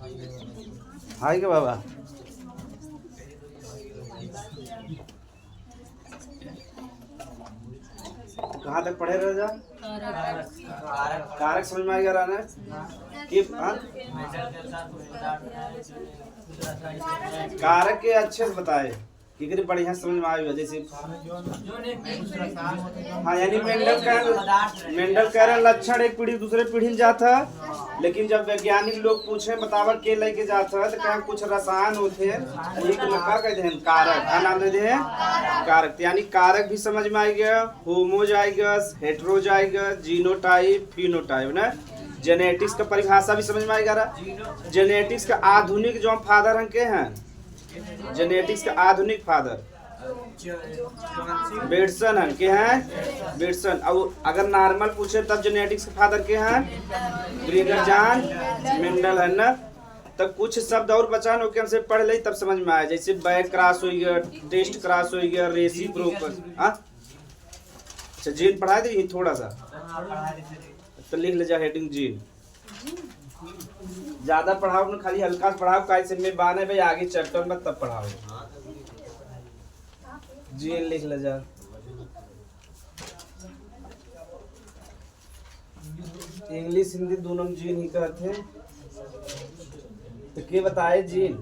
हाय के बाबा कहाँ तक पढ़े रह जा? कारक समझ में आ गया रहना कि कारक के अच्छे से बताए कितनी बढ़िया समझ में आएगा। जैसे हाँ यानी मेंडल कह रहे लक्षण एक पीढ़ी दूसरे पीढ़ी में जाता, लेकिन जब वैज्ञानिक लोग पूछे बतावा के लेके जाता है तो कहीं कुछ रसायन होते हैं का कहते हैं कारक, क्या नाम देते हैं कारक। यानी कारक भी समझ में आएगा, होमोजाइगस, हेटेरोजाइगस, जीनोटाइप, फिनोटाइप ना। जेनेटिक्स का परिभाषा भी समझ में आएगा। जेनेटिक्स का आधुनिक जो फादर हैं के हैं, जेनेटिक्स का आधुनिक फादर बेटसन है के हैं बेटसन। और अगर नॉर्मल पूछे तब जेनेटिक्स के फादर के हैं ग्रेगर जॉन मेंडल है ना। तब कुछ शब्द और बचान हो के हमसे पढ़ ले तब समझ में आया। जैसे बैक क्रॉस हो गया, टेस्ट क्रॉस हो गया, रेसिप्रोकल। अच्छा जीन पढ़ा दी थोड़ा सा तो लिख ले जा हेडिंग जीन। ज्यादा पढ़ाओ ना, खाली हल्का पढ़ाओ कैसे में बाने भाई आगे चैप्टर में तब पढ़ाओ। जीन लिख ले जा। इंग्लिश हिंदी दोनों में जीन ही कहते हैं। तो क्या बताए जीन?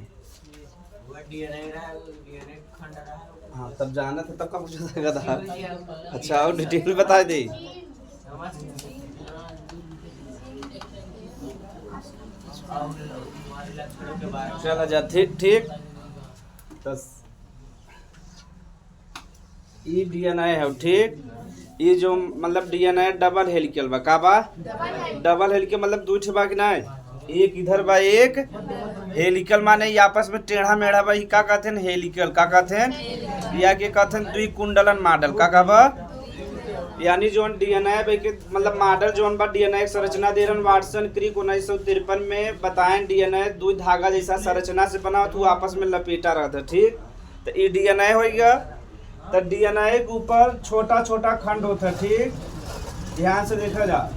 हाँ तब जाना था तब का पूछा था। अच्छा और डिटेल बता दे। चला जा ठीक ठीक। ई डीएनए है ठीक। ये जो मतलब डीएनए डबल हेलिकल बा का बा? डबल हेलिकल मतलब दो ठे बा कि नहीं? एक इधर बा एक हेलिकल माने ये आपस में टेढ़ा मेढ़ा बा। का कहते हैं हेलिकल, का कहते हैं या के कहते हैं द्विकुंडलन मॉडल। का बा यानी जोन डीएनए के मतलब मॉडल जोन बा डीएनए संरचना दे रहा वाटसन क्रिक 1953 में बताएं। डीएनए दो धागा जैसा संरचना से बना तो आपस में लपेटा रहता ठीक। तो ये डीएनए हो गया। तो डीएनए के ऊपर छोटा छोटा खंड होता है ठीक। ध्यान से देखा जा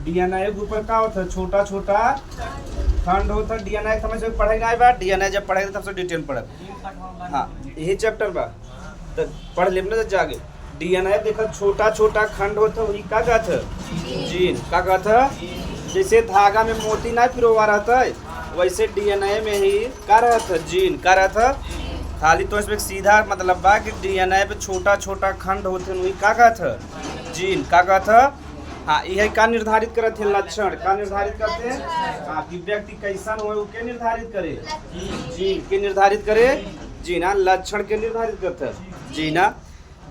डीएनए के ऊपर क्या होता है छोटा छोटा खंड होता है। डीएनए समझ में पढ़ेगा बा। डीएनए जब पढ़ेगा तब से डिटेल पढ़े। हाँ यही चैप्टर बा तो पढ़ लेना जाके। डीएनए देखा छोटा छोटा खंड होता वही का कहता जीन। का कहता जैसे धागा में मोती ना पिरोवा रहता है वैसे डीएनए में ही का रहता जीन। का रहता खाली तो इसमें सीधा मतलब बा कि डीएनए पे छोटा छोटा खंड होते वही का कहता जीन। का कहता हाँ यही का निर्धारित करते हैं लक्षण। का निर्धारित करते हैं हाँ कि व्यक्ति कैसा हो वो के निर्धारित करे जीन के निर्धारित करे जीन। लक्षण के निर्धारित करते हैं जीना।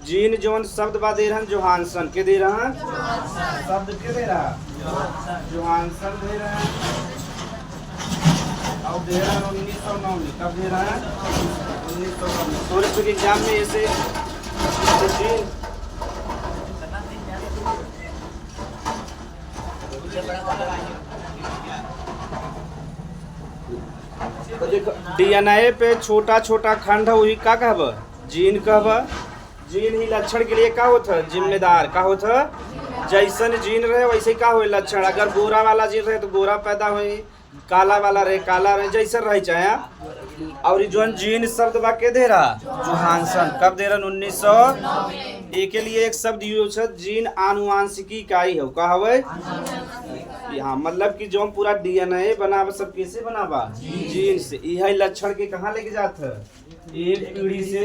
जीन जोन शब्द बा दे रहा जोहानसन के दे रहा शब्द के दे रहा जोहानसन दे रहा है और दे रहा 1909 में। कब दे रहा है 1909 के एग्जाम में ऐसे जीन तो देखो डीएनए पे छोटा छोटा खंड है वही का कहब जीन कहब। जीन ही लक्षण के लिए का होता जिम्मेदार। का होता जैसन जीन रहे वैसे का हो लक्षण। अगर गोरा वाला जीन रहे तो गोरा पैदा हो, काला वाला रहे काला रहे, जैसा रहे चाहे। और जो जीन शब्द बा के दे रहा जोहानसन। कब दे रहा 1900। के लिए एक शब्द यूज है जीन आनुवांशिकी इकाई हो का हवे यहाँ मतलब कि जो पूरा डीएनए बना सब कैसे बना बा जीन से। यह लक्षण के कहाँ लेके जाता है एक पीढ़ी से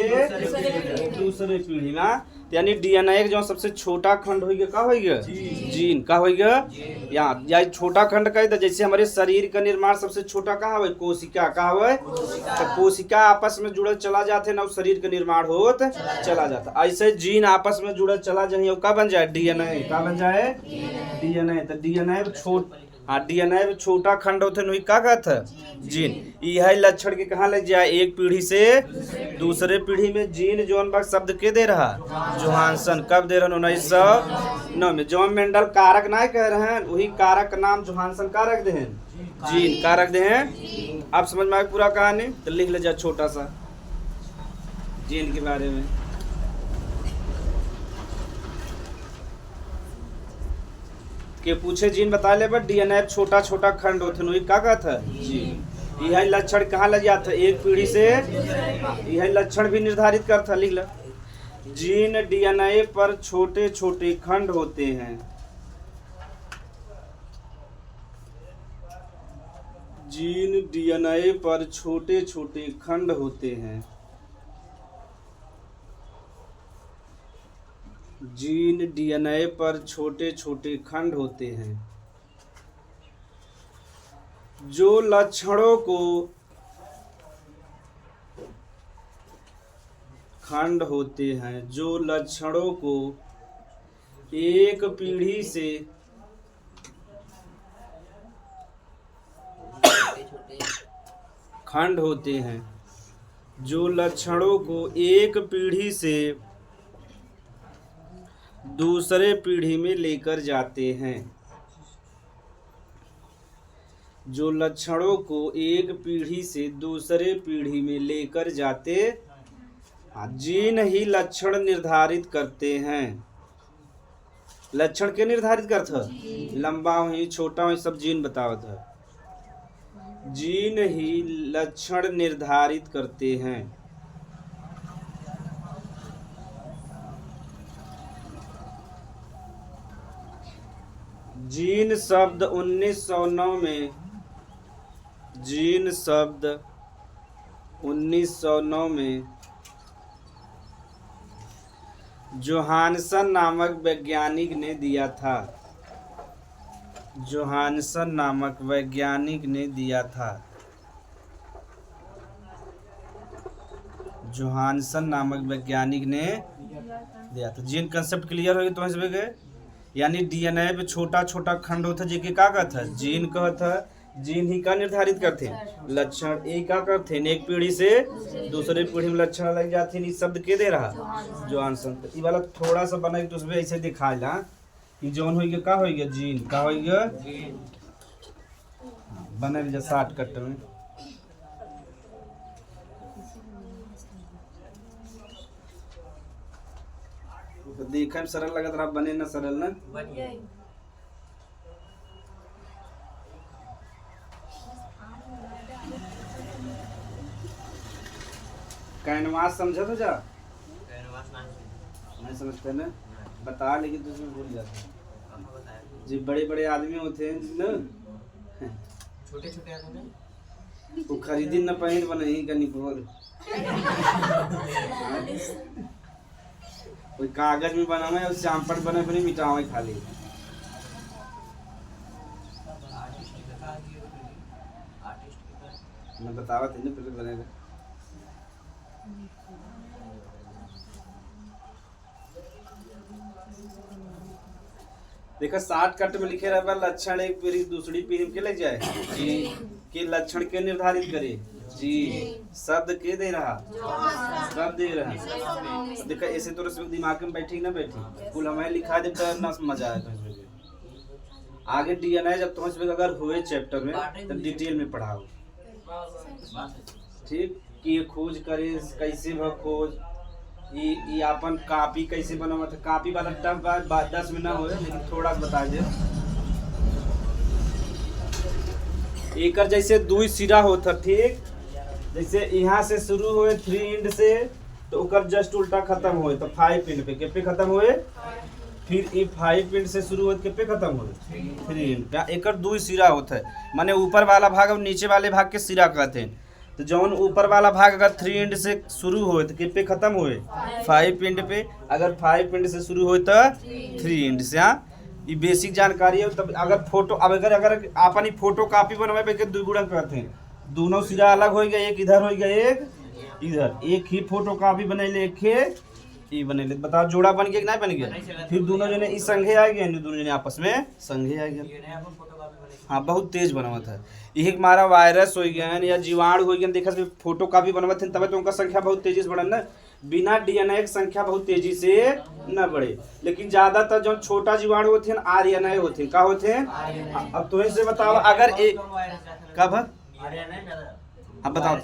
दूसरे पीढ़ी ना। यानी डीएनए जो सबसे छोटा खंड होगा का होगा जीन। का होगा यहाँ या छोटा खंड का तो जैसे हमारे शरीर का निर्माण सबसे छोटा कहाँ है कोशिका। का है तो कोशिका आपस में जुड़ल चला जाते ना शरीर का निर्माण होत चला जाता। ऐसे जीन आपस में जुड़ल चला जाए और का बन जाए डीएनए। का बन जाए डीएनए। तो डीएनए छोट हाँ डीएनए में छोटा खंड होते वही का कहता जीन। यह लक्षण के कहाँ लग जाए एक पीढ़ी से दूसरे पीढ़ी में। जीन जोन बाग शब्द के दे रहा जोहानसन। कब दे रहा 1909 में। जॉन मेंडल कारक ना कह रहे हैं वही कारक का नाम जोहानसन का रख दे हैं जीन। का रख दे हैं। आप समझ में आए पूरा कहानी तो लिख ले जा छोटा सा जीन के बारे में। के पूछे जीन बता ले बट डीएनए छोटा छोटा खंड होते वही का कहत है जीन। यह लक्षण कहाँ लग जाता है एक पीढ़ी से, यह लक्षण भी निर्धारित करता। लिख लो जीन डीएनए पर छोटे छोटे खंड होते हैं, जीन डीएनए पर छोटे छोटे खंड होते हैं, जीन डीएनए पर छोटे छोटे खंड होते हैं जो लक्षणों को खंड होते हैं जो लक्षणों को एक पीढ़ी से खंड होते हैं जो लक्षणों को एक पीढ़ी से दूसरे पीढ़ी में लेकर जाते हैं, जो लक्षणों को एक पीढ़ी से दूसरे पीढ़ी में लेकर जाते जीन ही लक्षण निर्धारित करते हैं। लक्षण के निर्धारित करते लंबा हुई छोटा हुई सब जीन बतावत है, जीन ही लक्षण निर्धारित करते हैं। जीन शब्द 1909 में, जीन शब्द 1909 में जोहानसन नामक वैज्ञानिक ने दिया था, जोहानसन नामक वैज्ञानिक ने दिया था, जोहानसन नामक वैज्ञानिक ने दिया था। जीन कंसेप्ट क्लियर हो गया तुम्हें समझ गए। यानी डीएनए पे छोटा छोटा खंड होता जेके का कहता है जीन कहता है, जीन ही का निर्धारित करते लक्षण एक का करते एक पीढ़ी से दूसरे पीढ़ी में लक्षण लग जाते इस शब्द के दे रहा जोहानसन। ये वाला थोड़ा सा बना तो उसमें ऐसे दिखा ला कि जौन हो गया का हो गया जीन का हो गया बने जा 60 कट में। तो देखने में सरल लगा रहा बने ना सरल ना कैनवास समझा था जा नहीं समझते ना बता लेकिन तो उसमें भूल जाते जी बड़े बड़े आदमी होते हैं ना छोटे छोटे आदमी वो खरीदी न पहन बने ही कनी बोल कोई कागज में बना है और चांपट बने बने मिटावे खाली मैं बतावा थे ना पहले बनेगा देखा 60 कट में लिखे रहा लक्षण एक पीढ़ी दूसरी पीढ़ी के लग जाए जी के लक्षण के निर्धारित करे जी शब्द के दे रहा शब्द दे रहा देखा ऐसे तो दिमाग में बैठी ना बैठी कुल हमें लिखा दे तो ना मजा आया आगे डीएनए जब तुम्हें अगर हुए चैप्टर में तो डिटेल में पढ़ाओ ठीक कि ये खोज करे कैसे भ खोज ये अपन कॉपी कैसे बनावा था कॉपी वाला टफ बात 10 में ना हो लेकिन थोड़ा सा बता दे एकर जैसे दुई सिरा होता ठीक जैसे यहाँ से शुरू हुए 3 इंड से तो उकर जस्ट उल्टा खत्म हुए तो 5 इंड पे के पे खत्म हुए फिर ये 5 इंड से शुरू हुए के पे खत्म हुए 3 इंड एकर दुई सिरा होता है माने ऊपर वाला भाग और नीचे वाले भाग के सिरा कहते हैं तो जौन ऊपर वाला भाग अगर 3 इंड से शुरू हो तो किस पे खत्म हुए 5 इंड पे अगर 5 इंड से शुरू हो तो 3 इंड से हाँ ये बेसिक जानकारी है। तब अगर फोटो अब अगर अपन फोटो कॉपी बनवाए पे दो गुणन करते हैं दोनों सिरा अलग हो गया एक इधर हो गया एक इधर एक ही फोटो कॉपी बने लेके ये बने ले बताओ जोड़ा बन गया कि नहीं बन गया फिर दोनों जने इस संघे आ गए दोनों जने आपस में संघे आ गया हाँ बहुत तेज बनवा था यही हमारा वायरस हो गया या जीवाणु हो गया देखा फोटो कॉपी बनवा थे तब तो उनका संख्या बहुत तेजी से बढ़ा ना बिना डीएनए की संख्या बहुत तेजी से न बढ़े लेकिन ज्यादातर जो छोटा जीवाणु होते हैं आरएनए होते हैं क्या होते हैं अब तुम्हें से बताओ अगर एक कब अब बताओ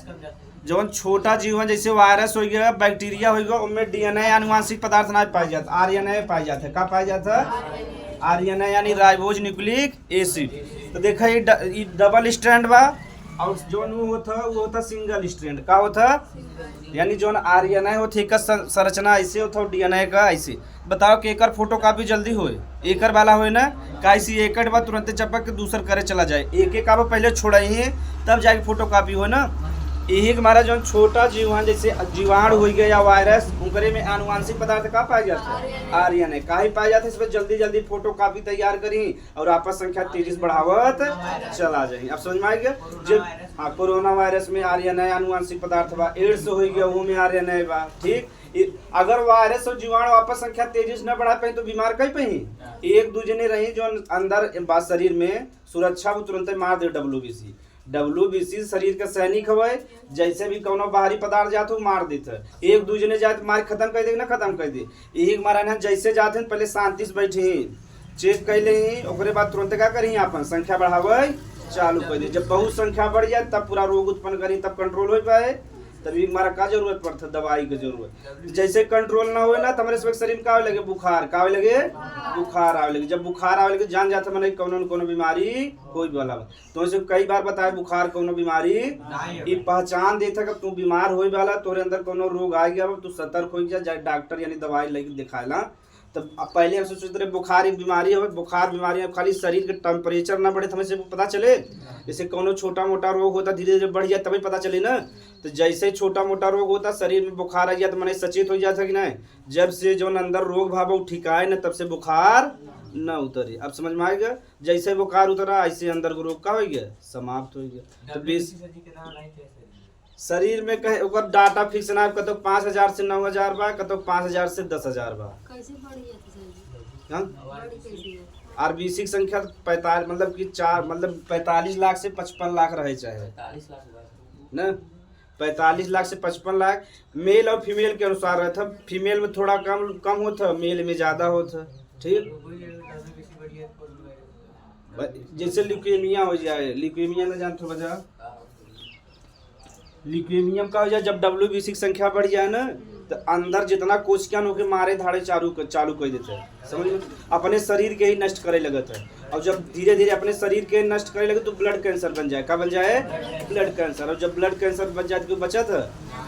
जौन छोटा जीवन जैसे वायरस हो गया बैक्टीरिया हो गया उनमें डीएनए आनुवांशिक पदार्थ ना पाया जाता आरएनए पाया जाता है क्या पाया जाता है RNA यानी राइबोज न्यूक्लिक एसिड। तो देखा ये डबल स्ट्रैंड बा और जोन वो होता सिंगल स्ट्रैंड का होता, यानी जोन RNA होता एक संरचना ऐसे होता DNA का ऐसे। बताओ कि एकर फोटोकॉपी जल्दी होए, एकर वाला होए ना कैसी एकड़ बा तुरंत चपक के दूसर करे चला जाए, एक एक आप पहले छोड़ाई तब जाके फोटोकॉपी हो ना। यही हमारा जो छोटा जीवाणु जैसे जीवाणु हो गया या वायरस उनकरे में आनुवांशिक पदार्थ का पाया जाता है RNA का ही पाया जाता है। इसमें जल्दी जल्दी फोटोकॉपी तैयार करी और आपस संख्या तेजी से बढ़ावत चला जाए। अब समझ में आ गया जब हाँ कोरोना वायरस में RNA आनुवांशिक पदार्थ बा, एड्स हो गया वो में RNA बा। ठीक, अगर वायरस और जीवाणु आपस संख्या तेजी से न बढ़ा पाए तो बीमार कहीं पे एक दूसरे रही जो अंदर बात शरीर में सुरक्षा वो तुरंत मार दे। WBC शरीर का सैनिक हवे, जैसे भी कोनो बाहरी पदार्थ जात हो मार देते एक दूसरे जात मार खत्म कर दे ना खत्म कर दे। यही हमारा ना जैसे जाते हैं पहले शांति से बैठे चेक कर ले ओकरे बाद तुरंत क्या करी अपन संख्या बढ़ावे चालू कर दे। जब बहुत संख्या बढ़ जाए तब पूरा रोग उत्पन्न करी तब कंट्रोल हो पाए, तभी हमारा का जरूरत पड़ता दवाई की जरूरत। जैसे कंट्रोल ना हो ना तो हमारे शरीर में का लगे बुखार का लगे बुखार आवे लगे। जब बुखार आवे लगे जान जाता मैंने कोनो न कोनो बीमारी कोई वाला। तो ऐसे कई बार बताए बुखार कोनो बीमारी ये पहचान देता कि तू बीमार होई वाला तोरे अंदर कोनो रोग आ गया तू सतर्क हो जा डॉक्टर यानी दवाई लेके दिखाएला। तब पहले हम सोचते रहे बुखार एक बीमारी है, बुखार बीमारी है खाली शरीर के टेम्परेचर ना बढ़े तो हमें से पता चले। जैसे कोनो छोटा मोटा रोग होता धीरे धीरे बढ़ जाए तभी पता चले ना। तो जैसे छोटा मोटा रोग होता शरीर में बुखार आ गया तो मैंने सचेत हो जाता कि नहीं जब से जो अंदर रोग भाव ठिकाए ना तब से बुखार न उतरे। अब समझ में आएगा जैसे बुखार उतरा ऐसे अंदर को रोग का हो गया समाप्त हो गया। तो बेस शरीर में कहे ओकर डाटा फिक्स ना कतो 5000 से 9000 बा कतो 5000 से 10000 बा। कैसे बढ़ गया हां RBC की संख्या 45 मतलब कि 45 लाख से 55 लाख रहे चाहे 45 लाख ना 45 लाख से 55 लाख मेल और फीमेल के अनुसार रहता। फीमेल में थोड़ा कम होता मेल में ज्यादा होता। ठीक जैसे ल्यूकेमिया हो जाए, ल्यूकेमिया ना जानते हो वजह ल्यूकेमिया का हो जाए जब WBC की संख्या बढ़ जाए ना तो अंदर जितना कोशिकाएं होके मारे धाड़े चालू कर देते हैं समझ में अपने शरीर के ही नष्ट करे लगता है। और जब धीरे धीरे अपने शरीर के नष्ट करे लगे तो ब्लड कैंसर बन जाए। क्या बन जाए ब्लड कैंसर। और जब ब्लड कैंसर बन जाए तो बचत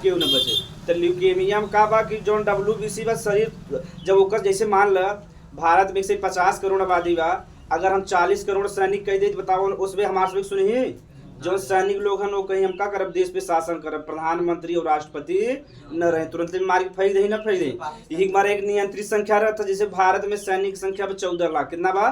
क्यों न बचे। तो ल्यूकेमिया में का बा कि जो WBC बा शरीर जब ओकर जैसे मान ल भारत में से 50 करोड़ आबादी बा अगर हम 40 करोड़ सैनिक कह दे बताओ उसमें हमारे सुनी जो सैनिक लोग हैं वो कहीं हम क्या करब देश पे शासन करब प्रधानमंत्री और राष्ट्रपति न रहे तुरंत मार के फेंक दे न फेंक दे। यही हमारा एक नियंत्रित संख्या रहता जैसे भारत में सैनिक संख्या 14 लाख कितना बा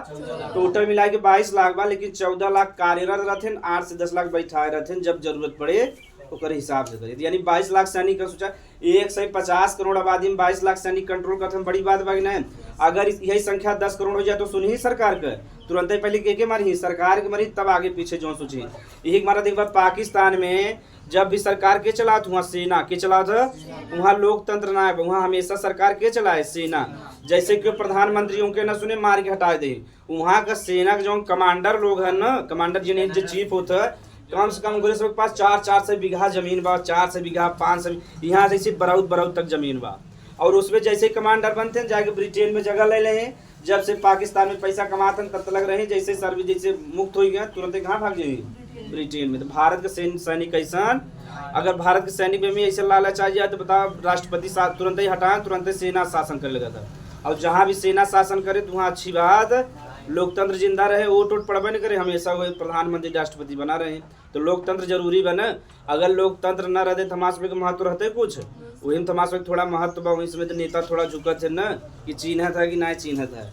टोटल मिला के 22 लाख बा लेकिन 14 लाख कार्यरत रहते 8 से 10 लाख बैठाए रहते जब जरूरत पड़े ओकर हिसाब से करिए। यानी 22 लाख सैनिक का सोचा 150 करोड़ आबादी में 22 लाख सैनिक कंट्रोल करते हैं बड़ी बात बाकी नहीं। अगर यही संख्या 10 करोड़ हो जाए तो सुनी सरकार का तुरंत ही पहले के मारी सरकार के मारी तब आगे पीछे जो सोची। यही हमारा देखा पाकिस्तान में जब भी सरकार के चलात वहाँ सेना के चलात वहाँ लोकतंत्र ना है वहाँ हमेशा सरकार के चलाए सेना। जैसे कि प्रधानमंत्रियों के न सुने मार के हटा दे वहाँ का सेना के जो कमांडर लोग है ना कमांडर जिन्हें जो चीफ होता है कम से कम उनके सबके पास 400 बीघा जमीन बा 400 बीघा 500 यहाँ जैसे बराउद तक जमीन बा। और उसमें जैसे कमांडर बनते हैं जाके ब्रिटेन में जगह ले लें जब से पाकिस्तान में पैसा कमाते हैं तब तक लग रहे हैं जैसे सर्विस जैसे मुक्त हो गया तुरंत कहाँ भाग जाएंगे ब्रिटेन में। तो भारत के सैनिक ऐसा अगर भारत के सैनिक में ऐसे लालच आ जाए तो बताओ राष्ट्रपति तुरंत ही हटाए तुरंत ही सेना शासन कर लगा था। और जहाँ भी सेना शासन करे तो वहाँ अच्छी बात लोकतंत्र जिंदा रहे वोट पड़बे नहीं करे हमेशा वो प्रधानमंत्री राष्ट्रपति बना रहे। तो लोकतंत्र जरूरी बने। अगर लोकतंत्र न रहते तो हमारे के महत्व रहते कुछ वही में हमारे थोड़ा महत्व बा वही समय तो नेता थोड़ा झुकत है ना कि चिन्हत है कि नहीं चिन्हत है।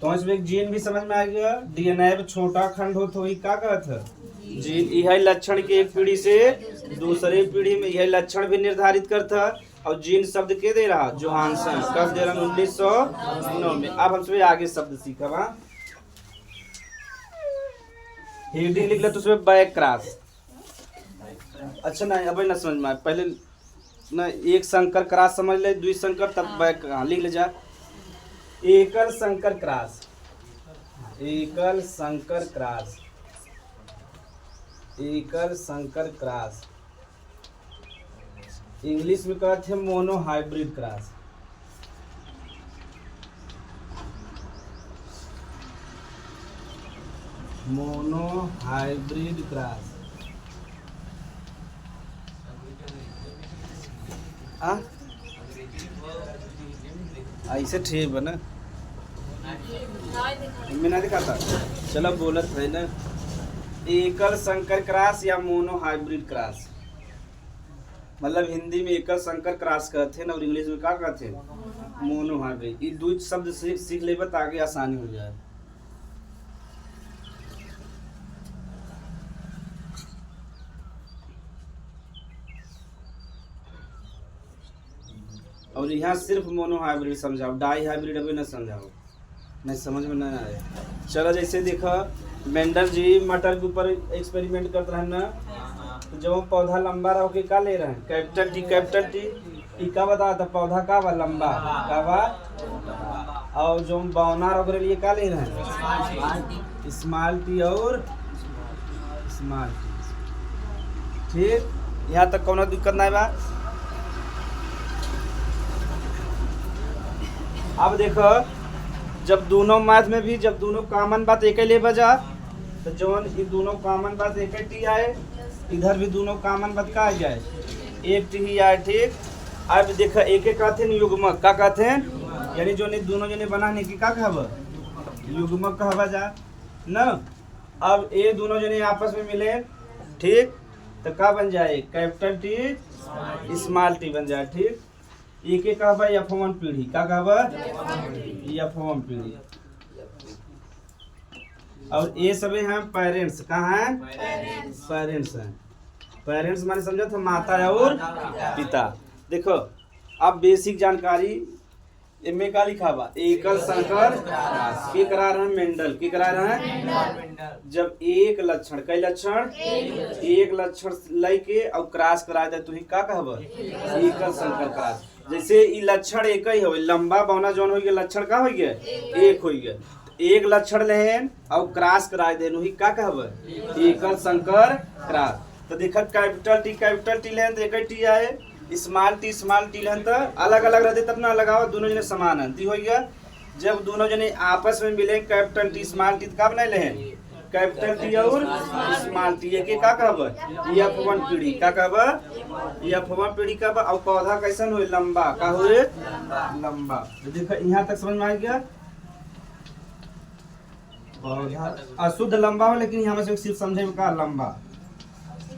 तो इसमें जीन भी समझ में आ गया। DNA में छोटा खंड हो तो वही क्या कहत है जीन यह लक्षण के एक पीढ़ी से दूसरे पीढ़ी में यह लक्षण भी निर्धारित करता। और जीन शब्द के दे रहा जोहानसन कब दे रहा 1909 में। अब हम सब आगे शब्द सीखा वहाँ हेडिंग लिख ले तो उसमें बैक क्रॉस। अच्छा नहीं अब ना समझ में पहले ना एक संकर क्रॉस समझ ले द्वि संकर तब बैक लिख ले जा एकल संकर क्रॉस एकल संकर क्रॉस एकल संकर क्रॉस इंग्लिश में कहते हैं mono hybrid cross. Mono hybrid cross. आ ऐसे ठीक है ना, मैं ना दिखाता। चलो बोलत है ना, एकल संकर क्रॉस या मोनो हाइब्रिड क्रॉस। मतलब हिंदी में एकल संकर क्रॉस कहते हैं और इंग्लिश में क्या कहते हैं, मोनो हाइब्रिड। ये दो शब्द सीख ले तो आगे आसानी हो जाए। और यहाँ सिर्फ मोनो हाइब्रिड समझाओ, डाई हाइब्रिड अभी न समझाओ, नहीं समझ में नहीं आए। चलो जैसे देखो मेंडल जी मटर के ऊपर एक्सपेरिमेंट करते रहे ना, तो जब हम पौधा लंबा रहो के का ले रहे हैं, कैपिटल टी कैपिटल टी। ई का बता था पौधा का बा लंबा का बा, और जो हम बौना रहो के लिए का ले रहे हैं, स्मॉल टी और स्मॉल टी। ठीक, यहाँ तक कोनो दिक्कत नहीं बा। अब देखो जब दोनों मैथ में भी जब दोनों कॉमन बात एक ही ले बजा, तो जौन ये दोनों कॉमन बात एक ही टी आए, इधर भी दोनों कॉमन बात का आ जाए, एक टी ही आए। ठीक, अब देखो एक एक कहते हैं युग्मक, का कहते हैं, यानी जो दोनों जने बनाने की का कहब, युग्मक कहबा जा न। अब ये दोनों जने आपस में मिले, ठीक, तो का बन जाए, कैपिटल टी स्मॉल टी बन जाए। ठीक, एक एक कहबा F1 पीढ़ी, का कहबा F1 पीढ़ी। और ये सभी हैं पेरेंट्स, कहाँ हैं, पेरेंट्स हैं। पेरेंट्स माने समझो तो माता और पिता। देखो अब बेसिक जानकारी इनमें का लिखा बा, एकल संकर के करा रहे हैं मेंडल, के करा रहे हैं। जब एक लक्षण, कई लक्षण, एक लक्षण लेके और क्रॉस करा दे तो ही का कहब, एकल संकर क्रॉस। जैसे ई लक्षण एक ही हो, लंबा बौना जौन हो गया लक्षण का हो गया, एक हो गया। एक लक्षण लेन और क्रॉस करा दे ही का कहब, एकल संकर क्रॉस। तो देखा कैपिटल टी लेन तो एक ही टी आए, स्मॉल टी लेन तो अलग अलग रहते तब ना लगाओ, दोनों जने समान है हो गया। जब दोनों जने आपस में मिले कैपिटल टी स्मॉल टी का बना लेन, कैपिटल टी और स्मॉल टी के का कहब, F1 पीढ़ी, का कहब F1 पीढ़ी का। और पौधा कैसन हो, लंबा, का हो लंबा। तो देखो यहाँ तक समझ में आ गया, पौधा अशुद्ध लंबा हो, लेकिन यहाँ में सिर्फ समझे में का लंबा।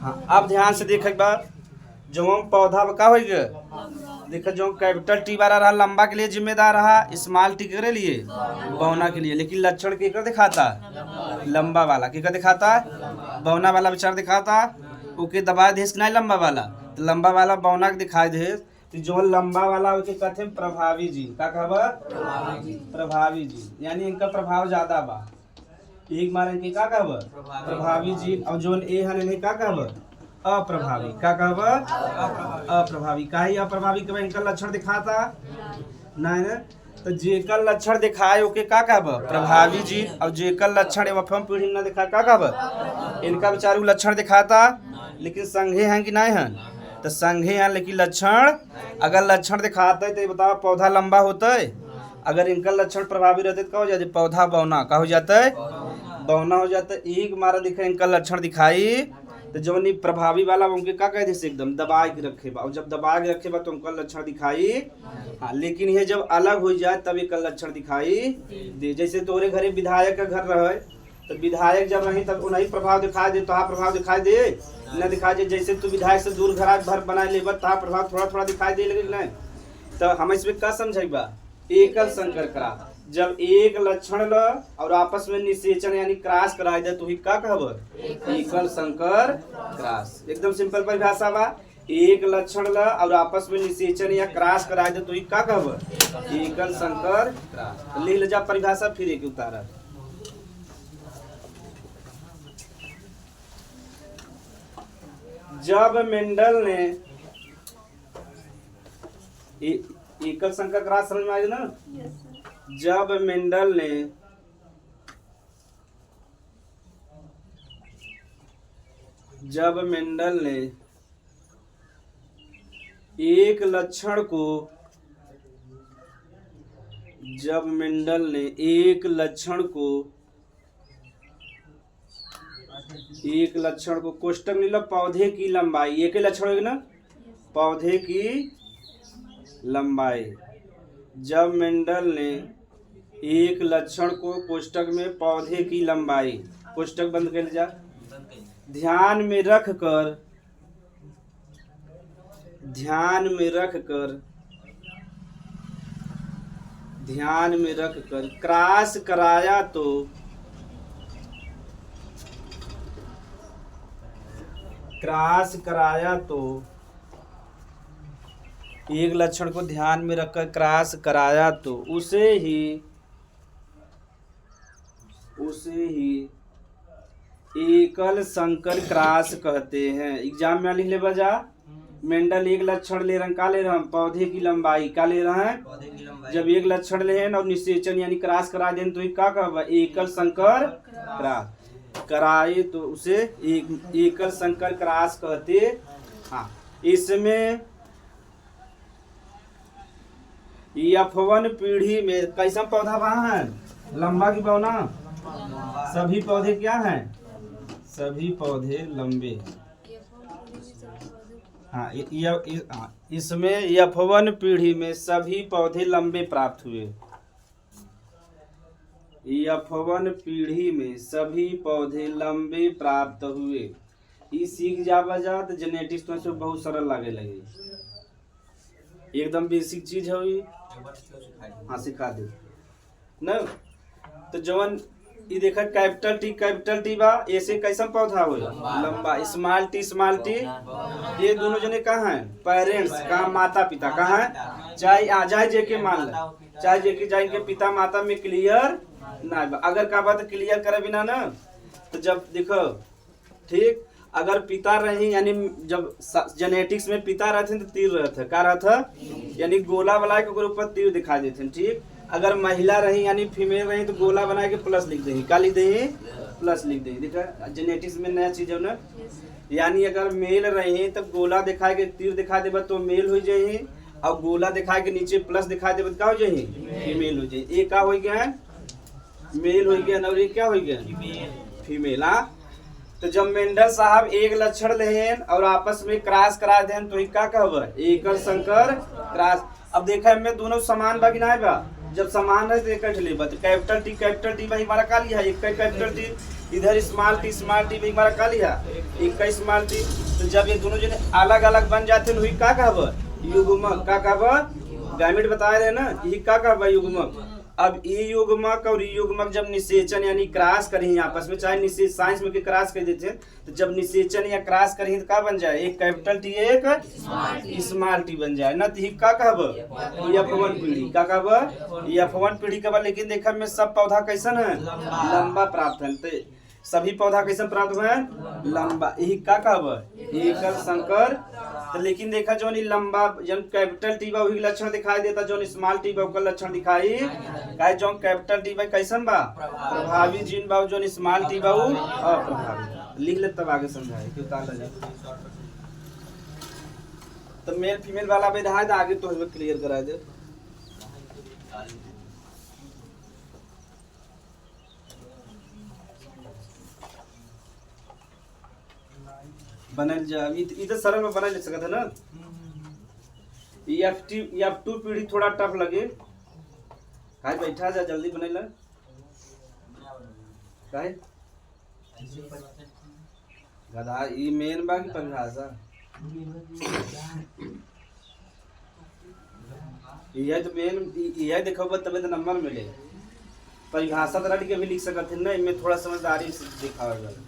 हाँ, अब ध्यान से देख बार, जो हम पौधा का हो गया, देखो जो कैपिटल टी वाला रहा लंबा के लिए जिम्मेदार रहा, स्मॉल टी के लिए बौना के लिए। लेकिन लक्षण के कर दिखाता, लंबा वाला के कर दिखाता, बौना वाला विचार दिखाता। ओके दबा दे नहीं लंबा वाला, तो लंबा वाला बौना के दिखाई दे। तो जो लंबा वाला ओके कहते हैं प्रभावी जीन, का कहबा प्रभावी जीन, यानी इनका प्रभाव ज्यादा बा। एक मारे के का कहबा प्रभावी जीन, और जो ए हन इन्हें का कहबा अप्रभावी, का कहबा अप्रभावी। का ही अप्रभावी के इनका लक्षण दिखाता नहीं ना, तो जेकर लक्षण दिखाए ओके का कहबा प्रभावी जीन, और जेकर लक्षण F1 पीढ़ी ना दिखाए का कहबा, इनका विचारू लक्षण दिखाता। लेकिन संघे हैं कि नहीं हैं, तो संघे हैं, लेकिन लक्षण अगर लक्षण दिखाते तो बताओ पौधा लंबा होता है। अगर इनका लक्षण प्रभावी रहते तो क्या हो जाते, पौधा बौना का हो जाता है, बौना हो जाता है। एक मारा दिखा इनका लक्षण दिखाई, तो जो नहीं प्रभावी वाला उनके का कह दे एकदम दबा के रखे बा, और जब दबा के रखे बा तो उनका लक्षण दिखाई। हाँ, लेकिन ये जब अलग हो जाए तब एक लक्षण दिखाई दे। जैसे तोरे घरे विधायक का घर रहे, तो विधायक जब रही तब उन्हीं प्रभाव दिखाई दे, तो प्रभाव दिखाई दे न दिखाई दे। जैसे तू विधायक से दूर घर भर बना ले तो प्रभाव थोड़ा थोड़ा दिखाई दे, लेकिन नहीं। तो हम इसमें क्या समझेगा, एकल संकर क्रॉस। जब एक लक्षण ल और आपस में निषेचन यानी क्रॉस कराए दे तो ही का कहब, एकल संकर क्रॉस। एकदम सिंपल परिभाषा बा, एक लक्षण ल और आपस में निषेचन या क्रॉस कराए दे तो ही का कहब, एकल संकर क्रॉस। लिख ले जा परिभाषा, फिर एक उतारा। जब मेंडल ने एकल संकर क्रॉस समझ में आ गया ना, जब मेंडल ने एक लक्षण को, जब मेंडल ने एक लक्षण को एक लक्षण को कोष्टक में लो पौधे की लंबाई, एक ही लक्षण होगी ना, पौधे की लंबाई। जब मेंडल ने एक लक्षण को कोष्टक में पौधे की लंबाई, कोष्टक बंद कर जा, ध्यान में रखकर क्रॉस कराया तो एक लक्षण को ध्यान में रखकर क्रॉस कराया तो उसे ही एकल संकर क्रॉस कहते हैं। एग्जाम में लिख ले बजा, मेंडल एक लक्षण ले रहे हैं, का ले रहे हैं, पौधे की लंबाई, का ले रहे हैं, पौधे की लंबाई। जब एक लक्षण ले हैं और निषेचन यानी क्रॉस करा दें तो क्या कहवा, एकल संकर क्रॉस कराए तो उसे एकल संकर क्रॉस कहते। हाँ, इसमें F1 पीढ़ी में कैसा पौधा वहाँ है, लंबा की पौना, सभी पौधे क्या हैं, सभी पौधे लंबे। हाँ, इसमें F1 पीढ़ी में सभी पौधे लंबे प्राप्त हुए। F1 पीढ़ी में सभी पौधे लंबे प्राप्त हुए। ये सीख जा तो जेनेटिक्स में से बहुत सरल लागे लगे, एकदम बेसिक चीज है ये। हाँ, सिखा दे न। तो जवन ये देखा कैपिटल टी बा, ऐसे कैसा पौधा हो, लंबा। स्मॉल टी ये दोनों जने कहाँ हैं, पेरेंट्स, कहाँ, माता पिता, कहाँ है, चाहे आ जाए जेके मान ले, चाहे जेके जाए इनके पिता माता में क्लियर ना, अगर का बात क्लियर करे बिना ना, तो जब देखो ठीक, अगर पिता रहे यानी जब जेनेटिक्स में पिता रहते तो तीर रहते, का रहता यानी गोला वाला के ऊपर तीर दिखा देते, ठीक। अगर महिला रही यानी फीमेल रही तो गोला बना के प्लस लिख देंगे, क्या लिख देंगे, प्लस लिख देंगे। देखा जेनेटिक्स में नया चीज है ना, यानी अगर मेल रहे तो गोला दिखा के तीर दिखा देबा तो मेल हो जाए, और गोला दिखा के नीचे प्लस दिखा देबा तो क्या हो जाए, फीमेल हो जाए। ये क्या हो गया, मेल हो गया, और ये क्या हो गया, फीमेल। हाँ, तो जब मेंडल साहब एक लक्षण लेन और आपस में क्रॉस करा दें तो क्या कहबा, एकल संकर क्रॉस। अब देखा में दोनों समान बा कि नहीं बा, जब समान है तो एक लेबा, तो कैपिटल टी भाई हमारा का लिया, एक कैपिटल टी, इधर स्मॉल टी भाई हमारा का लिया, एक स्मॉल टी। तो जब ये दोनों जने अलग अलग बन जाते हैं क्या कहबा, युग्मक, का कहबा, गैमेट बताए रहे ना, यही का कहबा, युग्मक। अब ई युग्मक और ई युग्मक जब निषेचन यानी क्रॉस करें आपस में, चाहे निषेच साइंस में क्रॉस कर देते हैं, तो जब निषेचन या क्रॉस करें तो क्या बन जाए, एक कैपिटल टी एक स्मॉल टी बन जाए ना। तो ही का कहब, F1 पीढ़ी, का कहब, F1 पीढ़ी कहब। लेकिन देखा में सब पौधा कैसन है, लंबा प्राप्त है, तो सभी पौधा कैसे प्राप्त हुए, लंबा, यही का कहब, एकल संकर। तो लेकिन देखा जो लंबा जब कैपिटल टी बा वही लक्षण दिखाई देता, जो स्मॉल टी बा उसका लक्षण दिखाई, काहे जो कैपिटल टी बा कैसन बा, प्रभावी जीन बा, जो स्मॉल टी बा अप्रभावी। लिख ले तब आगे समझाए कि उतार ले। तो मेल फीमेल वाला भी रहा है, आगे तो क्लियर करा दे। बनल जा, इधर सरल में बना ले सकता है ना। F2 पीढ़ी थोड़ा टफ लगे, काहे बैठा जा, जल्दी बनेला, काहे गधा, ये मेन बा की परिभाषा, यह तो मेन, यह देखो तबे तो नंबर मिले। परिभाषा तो रट के भी लिख सकते हैं ना, इनमें थोड़ा समझदारी से दिखाओगे।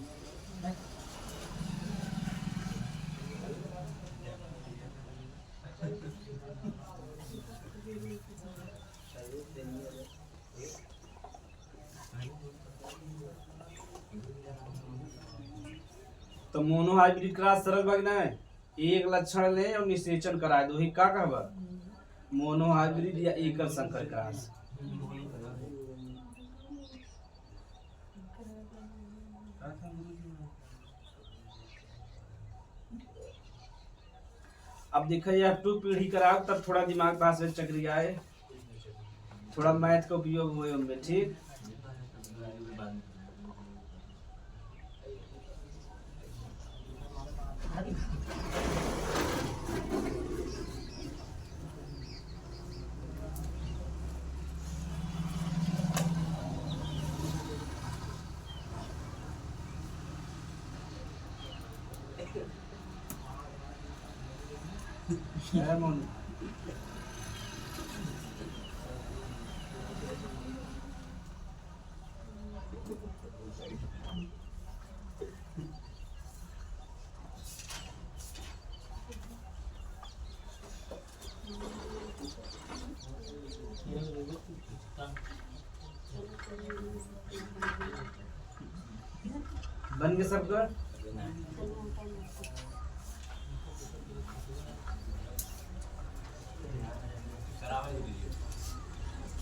तो मोनो हाइब्रिड क्रॉस सरल बा ना, एक लक्षण ले और निषेचन कराए दो, ही का कहबा, मोनो हाइब्रिड या एकल संकर क्रॉस। अब देखा F2 पीढ़ी कराओ तब थोड़ा दिमाग पास में चक्री आए, थोड़ा मैथ का उपयोग हुए उनमें, ठीक। बन गए सबका।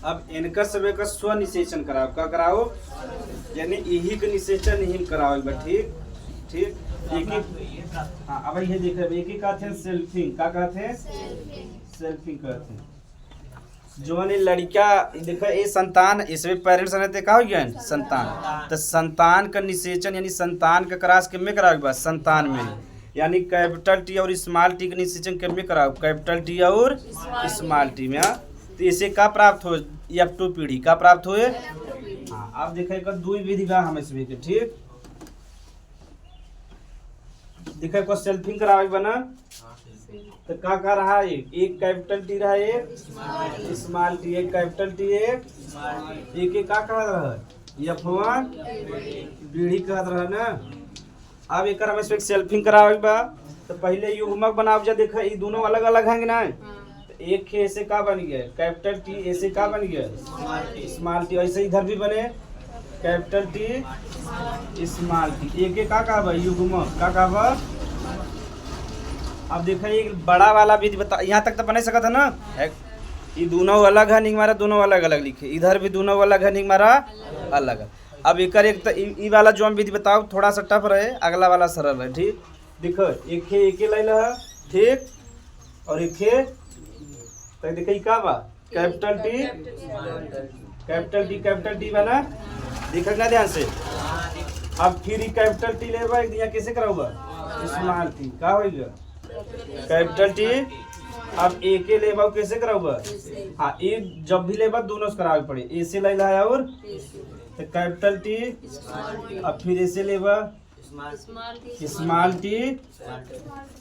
अब इनका सबे का स्व निषेचन कराओ, का कराओ, यानी यही का निषेचन यही कराओ एक बार, ठीक ठीक। एक एक, हाँ अब ये देख रहे एक ही कहते हैं सेल्फिंग, का कहते हैं सेल्फिंग कहते हैं। जो ने लड़का देखो ये संतान, इसमें पेरेंट्स रहते का हो गया संतान, तो संतान का निषेचन यानी संतान का क्रास के में कराओ बस संतान में, यानी कैपिटल टी और स्मॉल टी का निषेचन के में कराओ, कैपिटल टी और स्मॉल टी में। तो इसे का प्राप्त हो, F2 पीढ़ी का प्राप्त हुए। हाँ आप देखे दो विधि बा हम इसमें के, ठीक देखे को सेल्फिंग करावे बना, तो का रहा है एक कैपिटल टी रहा, एक स्मॉल टी, एक कैपिटल टी, एक का कह रहा है F1 पीढ़ी कह रहा है ना। अब एक हम इसमें सेल्फिंग करावे बा, तो पहले युग्मक बनाओ जा, देखा ये दोनों अलग अलग हैं ना, एक ऐसे का बन गया कैपिटल टी, ऐसे का बन गया स्मॉल टी, ऐसे इधर भी बने कैपिटल टी स्मॉल टी, एक एक का कहा भाई युग्मक का कहा बा। अब देखा ये बड़ा वाला विधि बता, यहाँ तक तो बने सकता है ना, ये दोनों अलग है, नहीं मारा दोनों अलग अलग लिखे, इधर भी दोनों अलग है, नहीं मारा अलग। अब एक तो ई वाला जो हम विधि बताओ थोड़ा सा टफ रहे, अगला वाला सरल है, ठीक देखो एक ले ला, ठीक और एक तो देखिए का बा कैपिटल टी बना, देखा ना ध्यान से। अब फिर कैपिटल टी ले बा, यहाँ कैसे कराऊंगा स्मॉल टी का होगा कैपिटल टी। अब एक ले बा कैसे कराऊंगा, हाँ एक जब भी ले बा दोनों से करावे पड़े, ऐसे ले ला और तो कैपिटल टी, अब फिर ऐसे ले बा स्मॉल टी,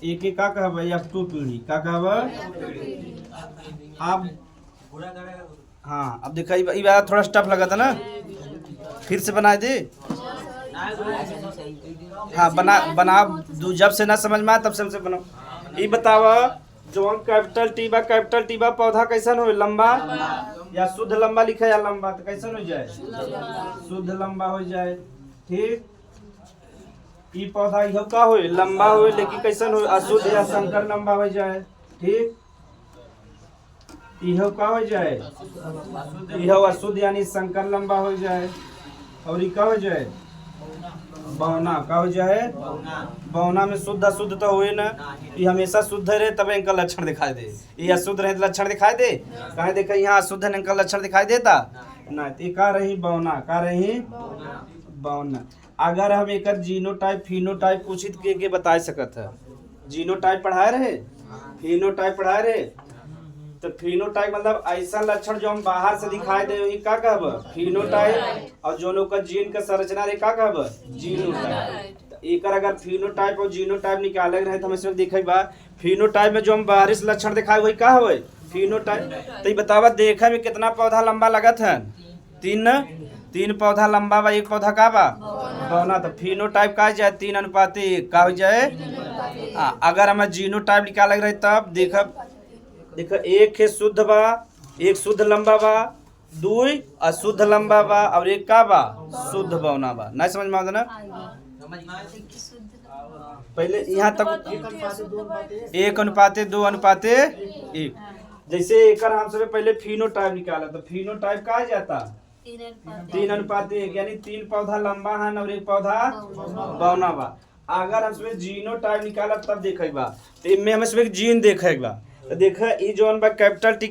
एक एक का कहा भाई F2 पीढ़ी का कहा। आप हाँ अब देखा ये वाला थोड़ा स्टफ लगा था ना, फिर से बना दे। हाँ बना जब से ना समझ में आए तब से बनाओ। ये बतावा जो कैपिटल टी बा पौधा कैसन हो, लंबा या शुद्ध लंबा लिखा या लंबा, तो कैसन हो जाए शुद्ध लंबा हो जाए, ठीक। ई पौधा यह का हो लंबा हो, लेकिन कैसन हो अशुद्ध या संकर लंबा हो जाए, ठीक। यह का हो जाए यह अशुद्ध यानी संकर लंबा हो जाए, और ये का हो जाए बौना का हो जाए। बौना में शुद्ध अशुद्ध तो हुए ना, ये हमेशा शुद्ध रहे तब इनका लक्षण दिखाई दे, ये अशुद्ध रहे तो लक्षण दिखाई दे, कहे देखा यहाँ अशुद्ध है इनका लक्षण दिखाई देता ना, तो का रही बौना, का रही बौना। अगर हम एक जीनोटाइप फिनोटाइप पूछित के बता सकत है, जीनोटाइप पढ़ाए रहे फिनोटाइप पढ़ाए रहे, तो फिनोटाइप मतलब ऐसा लक्षण जो हम बाहर से दिखाई दे वही का कहब फिनोटाइप, और जो लोग का जीन का संरचना रे का कहब जीनोटाइप। एक अगर फिनोटाइप और जीनोटाइप निकाले रहे तो हम इसमें देखे बा फिनोटाइप में जो हम बाहरी से लक्षण दिखाए वही का है फिनोटाइप। तो ये बतावा देखे में कितना पौधा लंबा लगत है, तीन पौधा लंबा बा, एक पौधा का बा बौना, तो फिनोटाइप का जाए 3:1 का हो जाए। अगर हमें जीनोटाइप निकाले रहे तब देख एक है शुद्ध बा, एक शुद्ध लंबा बा, 2 अशुद्ध लंबा बा, और एक का बा शुद्ध बौना बा। नहीं समझ में आता ना, पहले यहाँ तक 1:2:1। जैसे एक हम सब पहले फिनोटाइप निकाला, तो फिनोटाइप का जाता 3:1, यानी 3 पौधा लंबा है और एक पौधा बौना बा। अगर हम इसमें जीनोटाइप निकाला तब देखेगा, तो इनमें हम इसमें जीन देखेगा, तो देखा ये जोन बा कैपिटल टी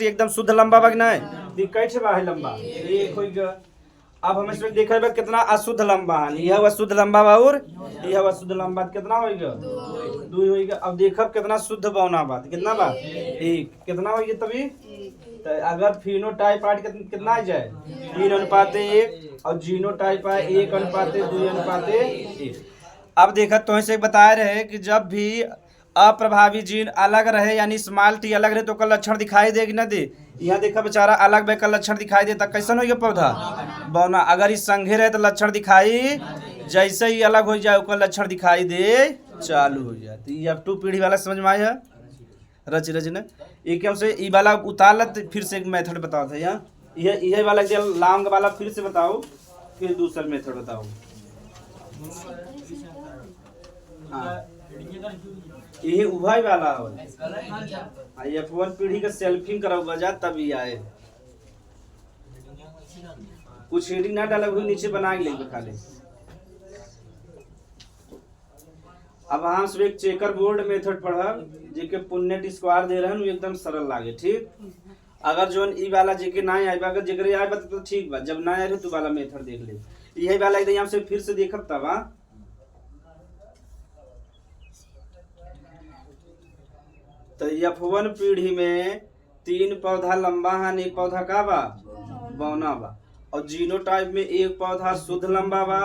एकदम शुद्ध लंबा बा ना, कैसे बा है लंबा एक हो गया। अब हम इसमें देखा बा कितना अशुद्ध लंबा है, यह अशुद्ध लंबा बा और यह अशुद्ध लंबा कितना होगा 2 होगा। अब देखब कितना शुद्ध बौना बा कितना बा 1 कितना होगा तभी। तो अगर फिनोटाइप कितना आ जाए 3:1 और जीनोटाइप है 1:2:1। अब देखा तो से बताए रहे कि जब भी अप्रभावी जीन अलग रहे यानी स्मॉल टी अलग रहे तो ओकर लक्षण दिखाई देगी ना दे। यहाँ देखा बेचारा अलग बे का लक्षण दिखाई देता कैसन होगा पौधा बौना। अगर इस संघे रहे तो लक्षण दिखाई, जैसे ही अलग हो जाए ओकर लक्षण दिखाई दे चालू हो जाए। तो ये अब 2 पीढ़ी वाला समझ में आया रच ने एक से ई वाला उतार फिर से एक मेथड बताओ था यहाँ यह वाला लॉन्ग वाला फिर से बताओ, फिर दूसरा मेथड बताओ। हाँ ये उभय वाला हो F1 पीढ़ी का सेल्फिंग करा वजह तभी आए। कुछ हेडिंग ना डाला हुई नीचे बना के लेंगे खाली। अब हम सब एक चेकर बोर्ड मेथड पढ़ब जेके पुण्य स्क्वायर दे रहे हैं एकदम सरल लागे ठीक। अगर जो ई वाला जेके ना आए अगर जेकरे आए तो ठीक बा, जब ना आए तो वाला मेथड देख ले। यही वाला एकदम यहाँ से फिर से देखब तब। हाँ तो F1 पीढ़ी में 3 पौधा लंबा है, 1 पौधा का बा बौना बा। और जीनोटाइप में 1 पौधा शुद्ध लंबा बा,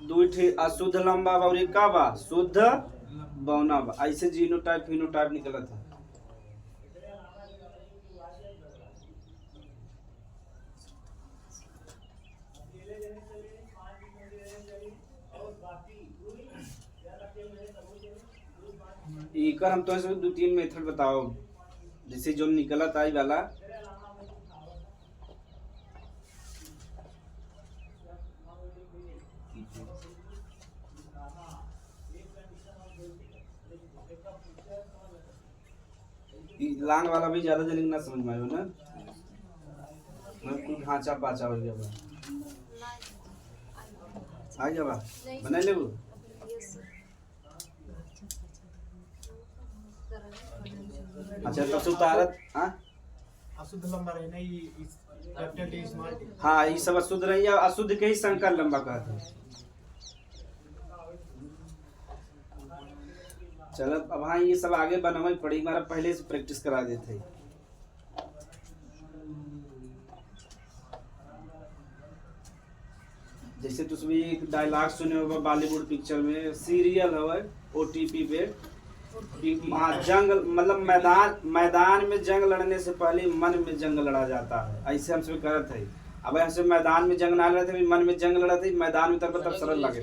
2 अशुद्ध लंबा बा और 1 का बा शुद्ध बौना बा। ऐसे जीनोटाइप फिनोटाइप निकला था। इकर हम तो 2-3 मेथड बताओ जैसे जो निकला था वाला। लांग वाला भी ज्यादा जल्दी ना समझ में आयो ना, कुछ ढांचा पाचा हो गया आ गया बा बना ले वो। अच्छा तब से उतारत हाँ अशुद्ध लंबा रहे ना ये कैपिटल टी स्मॉल टी। हाँ ये सब अशुद्ध रही है, अशुद्ध के ही संकर लंबा कहते हैं। चलो अब हाँ ये सब आगे बनाना पड़ी, हमारा पहले से प्रैक्टिस करा देते। जैसे तुम एक डायलॉग सुने होगा बॉलीवुड पिक्चर में, सीरियल है OTP पे जंग मतलब मैदान में जंग लड़ने से पहले मन में जंग लड़ा जाता है। ऐसे हमसे करत है। अब हमसे मैदान में जंग ना लड़े थे मन में जंग लड़ा थे, मैदान में तब सरल लगे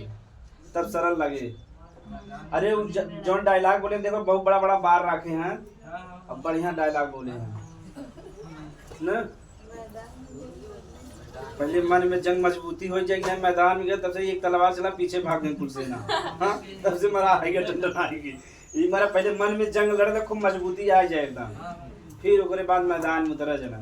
तब सरल लगे। अरे जो डायलॉग बोले देखो बहुत बड़ा बड़ा बार रखे हैं, अब बढ़िया डायलॉग बोले हैं ना। पहले मन में जंग मजबूती हो जाएगी, मैदान में गए तब से एक तलवार चला पीछे भाग गए कुल सेना। हाँ तब से मरा आएगा टंडन आएगी। ये हमारा पहले मन में जंग लड़े तो खूब मजबूती आ जाए एकदम, फिर उसके बाद मैदान में उतरा जना।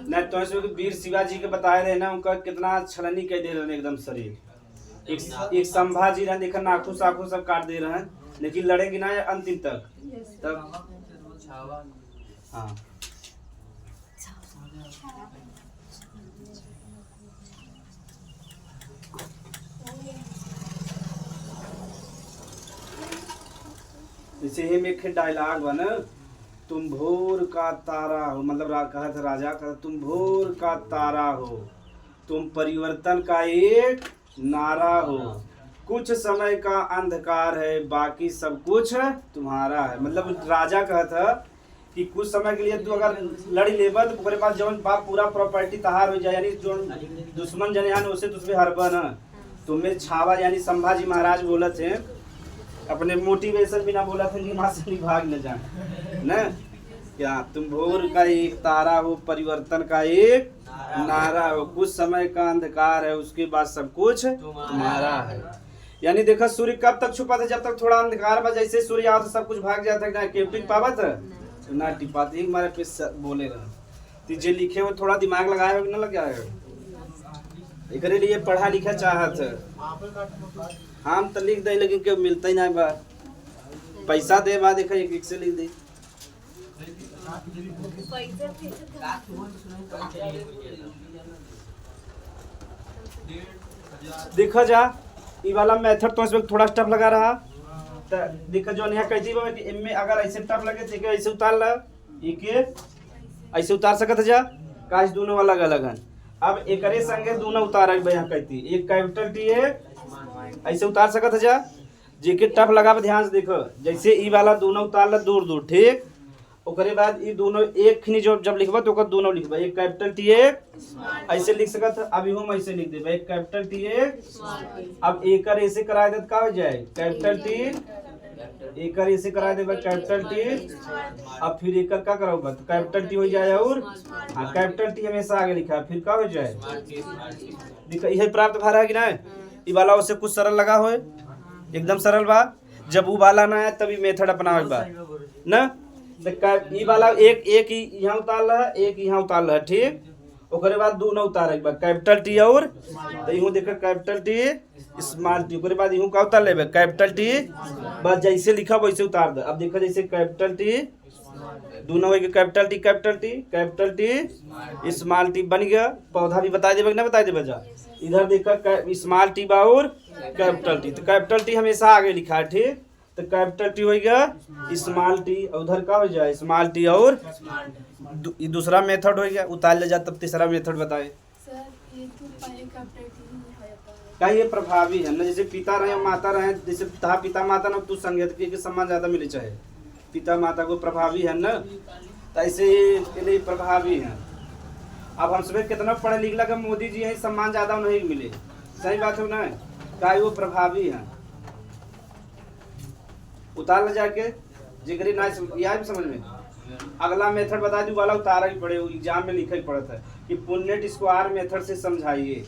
नहीं तो वीर शिवाजी के बताए रहे ना, उनका कितना छलनी कह दे रहे एकदम शरीर। एक संभाजी रहे देखा नाखून साखून सब काट दे रहे हैं, लेकिन लड़ेंगे ना अंतिम तक तब। हाँ जैसे ही में एक डायलॉग बना, तुम भोर का तारा हो, मतलब कहा था राजा का तुम भोर का तारा हो, तुम परिवर्तन का एक नारा हो, कुछ समय का अंधकार है बाकी सब कुछ तुम्हारा है। मतलब राजा कहा था कि कुछ समय के लिए तू अगर लड़ी लेबा तो ओकरे पास जौन बाप पूरा प्रॉपर्टी तहार हो जाए, यानी जो दुश्मन जने आन उसे तुझे हरबा ना तुम्हें छावा। यानी संभाजी महाराज बोला थे अपने मोटिवेशन बिना बोला था कि वहां से भाग न जाए ना। क्या तुम भोर का एक तारा हो, परिवर्तन का एक नारा हो, कुछ समय का अंधकार है उसके बाद सब कुछ तुम्हारा है। यानी देखा सूर्य कब तक छुपा था, जब तक थोड़ा अंधकार बा, जैसे सूर्य आता सब कुछ भाग जाता है। कैप्टिंग पावा था तो ना टिपाते ही हमारे पे बोले रहा जे लिखे हो थोड़ा दिमाग लगाए हो कि ना लगाए हो। एक लिए पढ़ा लिखा चाहत हम तो लिख दे, लेकिन क्यों मिलता ही ना बा, पैसा दे बा देखा एक से लिख दे। देखा जा ई वाला मेथड तो इसमें थोड़ा टफ लगा रहा तो देखा जो यहाँ कहती है कि इनमें अगर ऐसे टफ लगे तो ऐसे उतार ला के ऐसे उतार सकत जा काश दोनों अलग अलग हैं। अब एकरे संगे दोनों उतार यहाँ कहती एक कैपिटल टी है ऐसे उतार सकत जा जेके टफ लगा ध्यान से देखो जैसे ई वाला दोनों उतार ला दूर दूर ठीक ओकरे बाद ये दोनों एक खनी जब लिखबा तो ओकर दोनों लिखबा एक कैपिटल टी एक ऐसे लिख सकत अब हम ऐसे लिख देबा एक कैपिटल टी एक अब एकर ऐसे करा दे का हो जाए कैपिटल टी एकर ऐसे करा देबा कैपिटल टी अब फिर एकर का करोगे तो कैपिटल टी हो जाए और हां कैपिटल टी हमेशा आगे लिखा फिर का हो जाए देखो यही प्राप्त भा रहा है कि ना ई वाला उससे कुछ सरल लगा हो एकदम सरल बा जब वो वाला ना है तभी मेथड अपनावे बा ना ई वाला एक ही यहाँ उतार रहा एक यहाँ उतार रहा ठीक ओकरे बाद दोनों उतारे कैपिटल टी और तो यूं देखो कैपिटल टी स्मॉल टी ओकरे बाद यूं का उतार लेबे कैपिटल टी बस जैसे लिखा वैसे उतार दे। अब देखो जैसे कैपिटल टी दोनों हो गए कैपिटल टी स्मॉल टी बन गया पौधा भी बता देबे ना बता देबे जा इधर देखो स्मॉल टी बा और कैपिटल टी तो कैपिटल टी हमेशा आगे लिखा है ठीक तो कैपिटल टी हो गया स्मॉल टी उधर का हो जाए स्मॉल टी और दूसरा मेथड हो गया उतार ले जा तब तीसरा मेथड बताए सर ये तो पहले कैपिटल टी नहीं हो जाता है का ये प्रभावी है ना जैसे पिता रहे माता रहे जैसे पिता माता ना तू संगत के सम्मान ज्यादा मिले चाहे पिता माता को प्रभावी है ना तो ऐसे ये प्रभावी है। अब हम सब कितना पढ़े लिख लगा मोदी जी है सम्मान ज्यादा नहीं मिले सही बात है ना का वो प्रभावी है उतार ले जाके जिगरी ना याद भी समझ में अगला मेथड बता दूं वाला उतारा ही पड़े एग्जाम में लिखा ही पड़ा था कि पुन्नेट स्क्वायर मेथड से समझाइए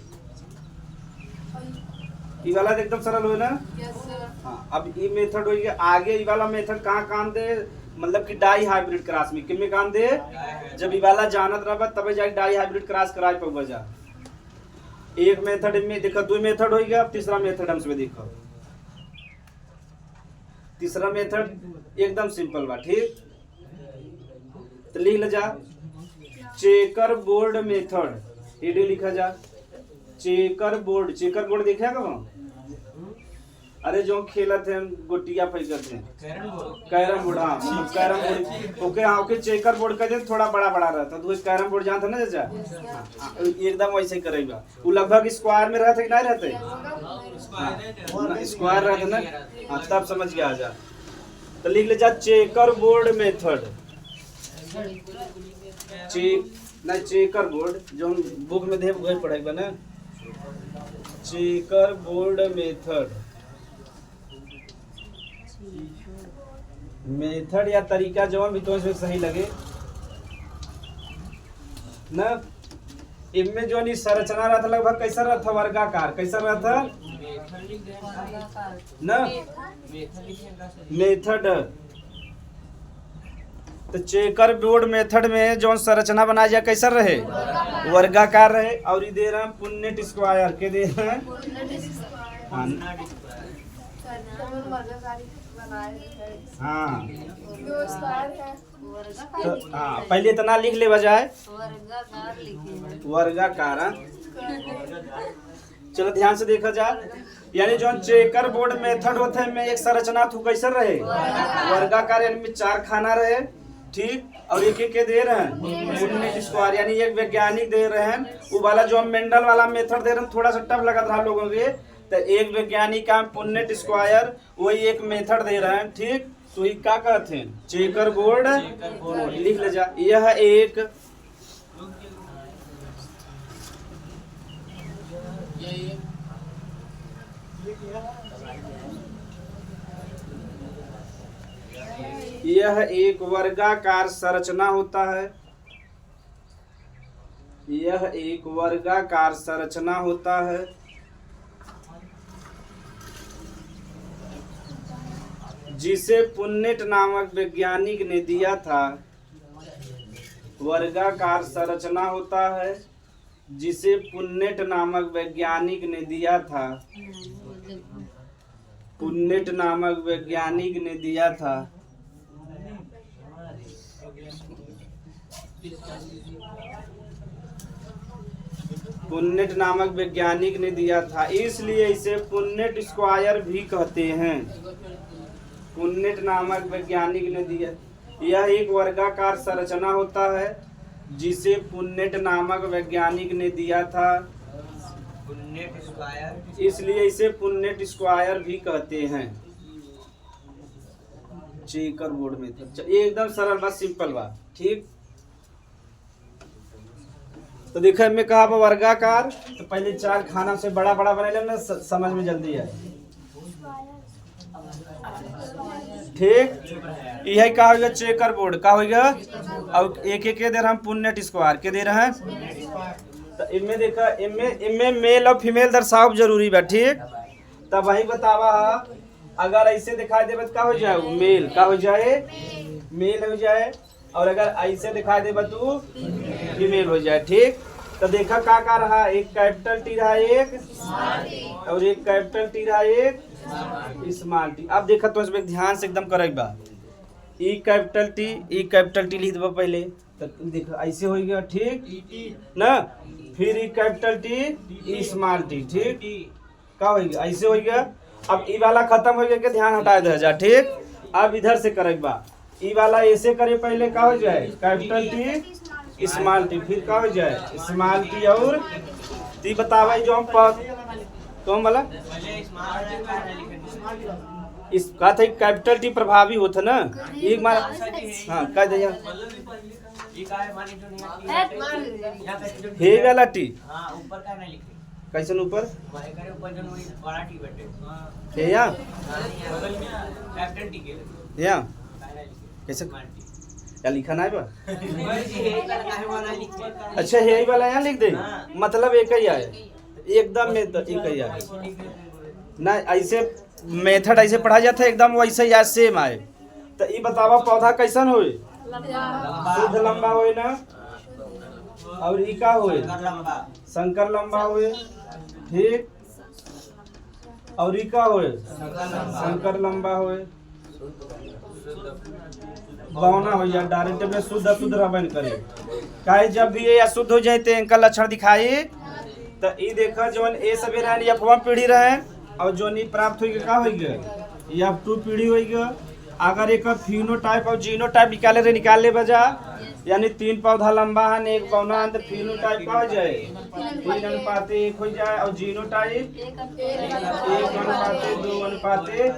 ये वाला एकदम सरल हो ना। यस सर हाँ अब ये मेथड हो गया आगे ये वाला मेथड कहाँ काम दे मतलब कि डाई हाइब्रिड क्रॉस में किम में काम दे जब ये वाला जानत रहा तब जाके डाई हाइब्रिड क्रॉस कराए पा जा एक मेथड में देखो दो मेथड हो गया अब तीसरा मेथड हमसे देखो तीसरा मेथड एकदम सिंपल बा ठीक तो लिख ले जा चेकर बोर्ड मेथड एडी लिखा जा चेकर बोर्ड देखा कब अरे जो खेलते हैं गोटिया फेंकते हैं कैरम बोर्ड हाँ कैरम बोर्ड ओके हाँ ओके चेकर बोर्ड कहते थोड़ा बड़ा रहता तो कैरम बोर्ड जानता ना चाचा एकदम वैसे ही करेगा वो लगभग स्क्वायर में रहते कि नहीं रहते स्क्वायर रहते ना हाँ तब समझ गया जा तो लिख ले जा checker board method checker board जो बुक में दे वही पढ़ेगा ना चेकर बोर्ड मेथड या तरीका जो भी तो सही लगे ना इनमें जो नहीं संरचना रहता लगभग कैसा रहता वर्गाकार कैसा रहता ना मेथड तो चेकर बोर्ड मेथड में जो संरचना बनाया जाए कैसा रहे वर्गाकार रहे और ये दे रहे हैं पुन्नेट स्क्वायर के दे रहे हैं हाँ हाँ तो हाँ पहले इतना लिख ले बजाय वर्गाकार चलो ध्यान से देखा जाए यानी जो चेकर बोर्ड मेथड होते हैं में एक संरचना थू कैसे रहे वर्गाकार यानी में चार खाना रहे ठीक और एक के दे रहे हैं पुन्नेट स्क्वायर यानी एक वैज्ञानिक दे रहे हैं वो वाला जो हम मेंडल वाला मेथड दे रहे हैं थोड़ा सा टफ लगा था लोगों के तो एक वैज्ञानिक का पुन्नेट स्क्वायर वही एक मेथड दे रहे हैं ठीक तो ये क्या कहते हैं चेकर बोर्ड लिख ले जा यह एक वर्गाकार संरचना होता है यह एक वर्गाकार संरचना होता है जिसे पुन्नेट नामक वैज्ञानिक ने दिया था वर्गाकार संरचना होता है जिसे पुन्नेट नामक वैज्ञानिक ने दिया था पुन्नेट नामक वैज्ञानिक ने दिया था पुन्नेट नामक वैज्ञानिक ने दिया था, इसलिए इसे पुन्नेट स्क्वायर भी कहते हैं। पुन्नेट नामक वैज्ञानिक ने दिया। यह एक वर्गाकार संरचना होता है जिसे पुन्नेट नामक वैज्ञानिक ने दिया था, पुन्नेट स्क्वायर, इसलिए इसे पुन्नेट स्क्वायर भी कहते हैं। चेकर बोर्ड में था। ये एकदम सरल बात, सिंपल बात, ठीक। तो देखो मैं कहा वर्गाकार, तो पहले चार खाना से बड़ा बड़ा बने ना, समझ में जल्दी है, ठीक। यही का होगा चेकर बोर्ड का होगा। और एक एक के दे रहे हम पुन्नेट स्क्वायर के दे रहे हैं। तो इनमें देखा, इनमें मेल और फीमेल दर्शाव जरूरी बा, ठीक। तब वही बतावा, अगर ऐसे दिखाई दे का हो जाए वो मेल का हो जाए, मेल हो जाए, और अगर ऐसे दिखाई दे तो फीमेल हो जाए, ठीक। तो देखा का रहा, एक कैपिटल टी रहा एक, और एक कैपिटल टी रहा एक स्मॉल टी। अब देखा तो इसमें ध्यान से एकदम करेक्ट बा, ई कैपिटल टी लिख दो पहले, तो देखा ऐसे हो गया, ठीक ना। फिर ई कैपिटल टी, ई स्मॉल टी, ठीक। का हो गया, ऐसे हो गया। अब ई वाला खत्म हो गया के ध्यान हटा दे जा, ठीक। अब इधर से करेक्ट बा, ई वाला ऐसे करे पहले का हो जाए कैपिटल टी स्मॉल टी, फिर का हो जाए स्मॉल टी, और ती बतावा जो हम तो हम वाला इस का था कैपिटल टी प्रभावी होता ना, एक बार हाँ कह दिया हे वाला टी ऊपर का नहीं लिखे, कैसन ऊपर ऊपर जो बड़ा टी बैठे हे या बगल में कैप्टन टी के या कैसे या लिखा ना है बा। अच्छा हे वाला यहाँ लिख दे, मतलब एक ही है, एकदम में एक ही है ना। ऐसे मेथड ऐसे पढ़ा जाता है, एकदम वैसे ही सेम आए। तो ये बतावा पौधा कैसन होए, शुद्ध लंबा होए ना, और ई का होए संकर लंबा होए, ठीक। और ई का होए संकर लंबा होए, बौना हो जाए, डायरेक्ट में शुद्ध शुद्ध रबन करे। काहे जब भी ये अशुद्ध हो जाए तो इनका लक्षण दिखाई। तो ये देखा जो ए सभी रहे F1 पीढ़ी रहे, और जो नहीं प्राप्त हो का हो गया F2 पीढ़ी हो गया। अगर एक फिनोटाइप और जीनोटाइप निकाल ले बजा, यानी 3 पौधा लंबा है, एक बौना है, तो फिनोटाइप का हो जाए 3:1 हो जाए, और जीनोटाइप 1:2।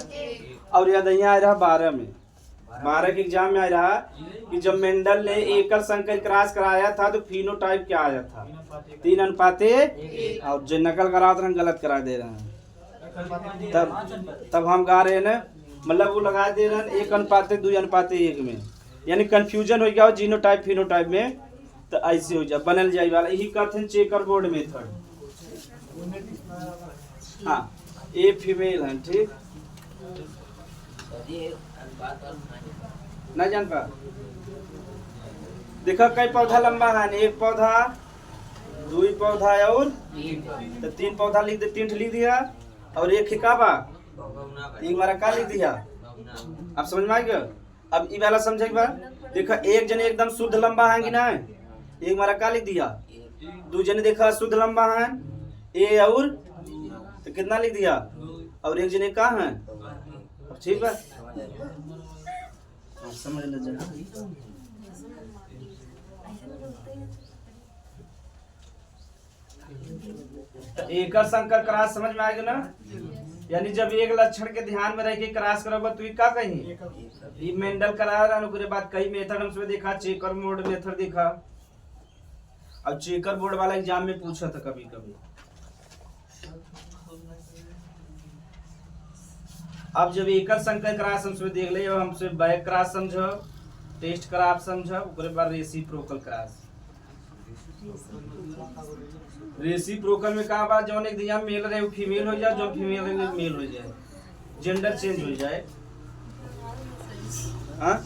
और याद यहाँ आ रहा 12 में, 12 के एग्जाम में आ रहा कि जब मेंडल ने एकल संकर क्रॉस कराया था तो फिनोटाइप क्या आया था 3:1, और जो नकल करा था गलत करा दे रहे हैं। तब हम गा रहे हैं ना, मतलब वो लगा दे रहे हैं 1:2:1 में, यानी कंफ्यूजन हो गया जीनोटाइप फिनोटाइप में। तो ऐसे हो जाए बनल जाए वाला, यही कहते हैं चेकर बोर्ड मेथड। हाँ ये फीमेल है, ठीक ना जान पा। देखा कई पौधा लंबा है, एक पौधा 2 पौधा और तो 3 पौधा लिख दे, 3 लिख दिया, और एक हिकाबा एक बार का लिख दिया। अब समझ में आ गया। अब ई वाला समझे एक बार, देखा एक जने एकदम शुद्ध लंबा है कि ना, एक बार का लिख दिया। 2 जने देखा शुद्ध लंबा है ए, और तो कितना लिख दिया, और एक जने का है, ठीक है समझ ले जरा। तो एकल संकर क्रॉस समझ में आएगा ना, यानी जब एक लक्षण के ध्यान में रह के क्रॉस करोगे तो ये का कहीं ये मेंडल करा रहा है। बाद कई मेथड हमसे देखा, चेकर बोर्ड मेथड देखा, अब चेकर बोर्ड वाला एग्जाम में पूछा था कभी कभी। अब जब एकल संकर क्रॉस हमसे देख ले, हमसे बैक क्रॉस समझो, टेस्ट क्रॉस समझो, उसके बाद रेसिप्रोकल क्रॉस। रेसिप्रोकल में कहा बात जो एक दिया मेल रहे वो फीमेल हो जाए, जो फीमेल रहे वो मेल हो जाए, जेंडर चेंज हो जाए। हाँ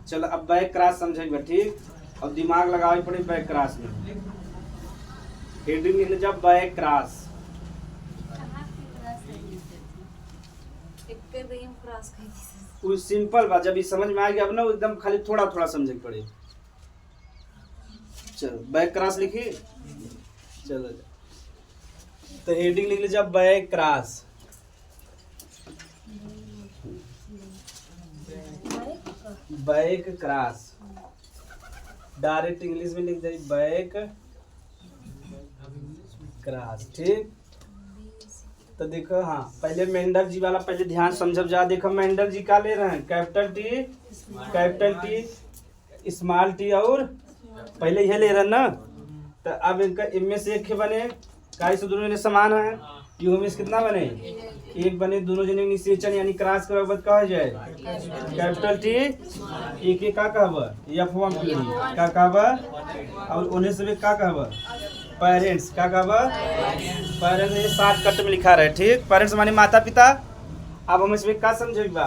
चलो अब बैक क्रॉस समझेंगे, ठीक। अब दिमाग लगावे पड़े बैक क्रॉस में। हेडिंग जब बैक क्रॉस क्रॉस कही थी। वो सिंपल बा, जब ये समझ में आ गया अब ना वो एकदम खाली थोड़ा थोड़ा समझे के पड़े। चलो बैक क्रॉस लिखी, चलो तो हेडिंग लिख लीजिए back cross. Back cross direct English में लिख दीजिए बैक क्रॉस। ठीक, तो देखो हाँ पहले मेंढक जी वाला पहले ध्यान समझब जा। देखो मेंढक जी का ले रहे हैं कैपिटल टी स्मॉल टी और पहले यह ले रहे हैं ना। तो अब इनका इनमें से एक बने काई से दोनों जने समान है, यू में से कितना बने एक बने, दोनों जने निषेचन यानी क्रॉस के बाद कहा जाए कैपिटल टी एक एक का कहब या फॉर्म पीढ़ी का कहब और उन्हें से का कहब पेरेंट्स का कहब पेरेंट्स। ये शॉर्ट कट में लिखा रहे। ठीक, पेरेंट्स माने माता पिता। अब हम इसमें क्या समझे बा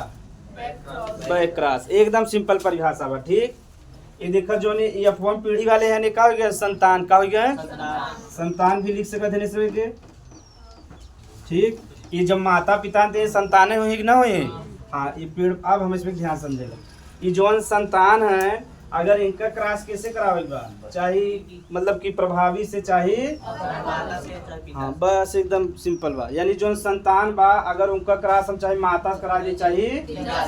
बैक क्रॉस एकदम सिंपल परिभाषा बा। ठीक, ये देखो जो ने ये फॉर्म पीढ़ी वाले हैं ने का हो गया संतान, का हो गया संतान भी लिख सकते हैं इसमें के। ठीक, ये जब माता पिता थे संतानें हुई कि ना हुई। हाँ ये पेड़ अब हम इसमें ध्यान समझेगा। ये जो संतान है अगर इनका क्रॉस कैसे करावेगा, चाहे मतलब कि प्रभावी से चाहे हाँ बस एकदम सिंपल बा। यानी जो संतान बा अगर उनका क्रॉस हम चाहे माता से करा दे चाहे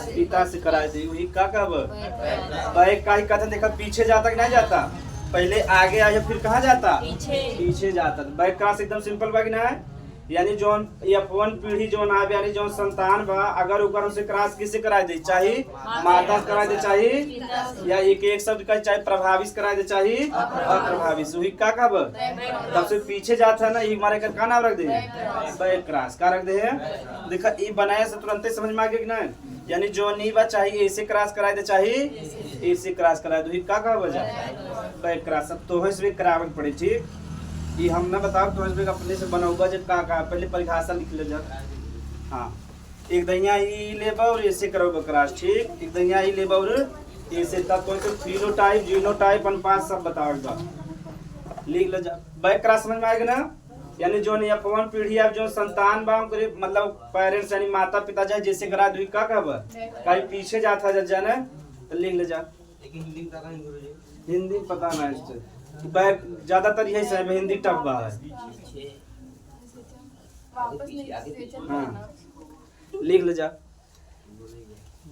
पिता से करा दे वही का कब बैक का ही कहते। देखा पीछे जाता कि नहीं जाता, पहले आगे आया फिर कहाँ जाता पीछे जाता। बैक क्रॉस एकदम सिंपल बा कि ना। यानी जो F1 पीढ़ी जो ना यानी जो संतान बा अगर ऊपर उसे क्रॉस किसे करा दे चाहे माता से करा दे चाहे या एक एक शब्द का चाहे प्रभावी से करा दे चाहे अप्रभावी से, वही का कब तब से पीछे जाता है ना ये मारे कर का नाम रख दे बैक क्रॉस का रख दे है। देखा ये बनाए से तुरंत समझ में आ गया कि ना। यानी जो नहीं बा चाहे ऐसे क्रॉस करा दे चाहे ऐसे क्रॉस करा दे का कब बैक क्रॉस। सब तो इसमें करावे पड़े। ठीक, ये हम ना बताओ तो इसमें अपने से बनाऊंगा जब का पहले परिभाषा लिख ले जा। हाँ एक दहिया ई लेबा और ऐसे करोगे क्रॉस। ठीक, एक दहिया ई लेबा और ऐसे तब तो फिनोटाइप जीनोटाइप अनुपात सब बताओगा लिख ले जा। बैक क्रॉस समझ में आएगा ना। यानी जो नहीं F1 पीढ़ी अब जो संतान बा मतलब पेरेंट्स यानी माता पिता जाए जैसे करा दो का कब कहीं पीछे जाता जब जाना तो लिख ले जा। लेकिन हिंदी का कहीं गुरुजी हिंदी पता ना इससे बैक ज्यादातर यही सब हिंदी टफ बा है। वापस निषेचन हाँ करना। लिख ले जा।